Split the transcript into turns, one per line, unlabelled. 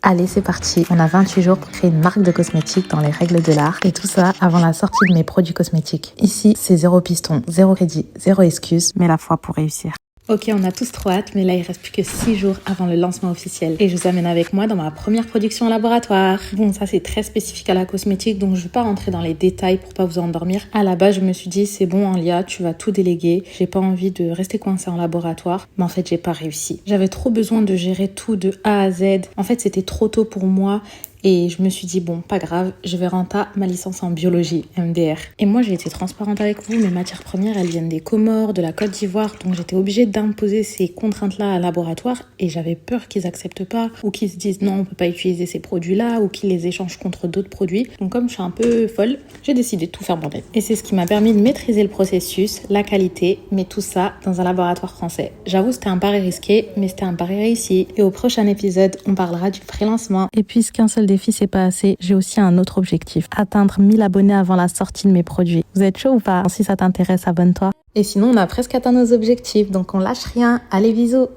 Allez, c'est parti. On a 28 jours pour créer une marque de cosmétiques dans les règles de l'art. Et tout ça avant la sortie de mes produits cosmétiques. Ici, c'est zéro piston, zéro crédit, zéro excuse, mais la foi pour réussir. Ok, on a tous trop hâte, mais là, il reste plus que 6 jours avant le lancement officiel. Et je vous amène avec moi dans ma première production en laboratoire. Bon, ça, c'est très spécifique à la cosmétique, donc je ne vais pas rentrer dans les détails pour pas vous endormir. À la base, je me suis dit, c'est bon, Anlia, tu vas tout déléguer. J'ai pas envie de rester coincée en laboratoire, mais en fait, j'ai pas réussi. J'avais trop besoin de gérer tout de A à Z. En fait, c'était trop tôt pour moi. Et je me suis dit, bon, pas grave, je vais renta ma licence en biologie, MDR. Et moi, j'ai été transparente avec vous, mes matières premières, elles viennent des Comores, de la Côte d'Ivoire, donc j'étais obligée d'imposer ces contraintes-là à laboratoire et j'avais peur qu'ils acceptent pas ou qu'ils se disent non, on peut pas utiliser ces produits-là ou qu'ils les échangent contre d'autres produits. Donc comme je suis un peu folle, j'ai décidé de tout faire moi-même. Et c'est ce qui m'a permis de maîtriser le processus, la qualité, mais tout ça dans un laboratoire français. J'avoue, c'était un pari risqué, mais c'était un pari réussi. Et au prochain épisode, on parlera du pré-lancement. Et puisqu'un seul défi, c'est pas assez, j'ai aussi un autre objectif, atteindre 1000 abonnés avant la sortie de mes produits. Vous êtes chaud ou pas? Si ça t'intéresse, abonne-toi. Et sinon, on a presque atteint nos objectifs, donc on lâche rien. Allez, bisous!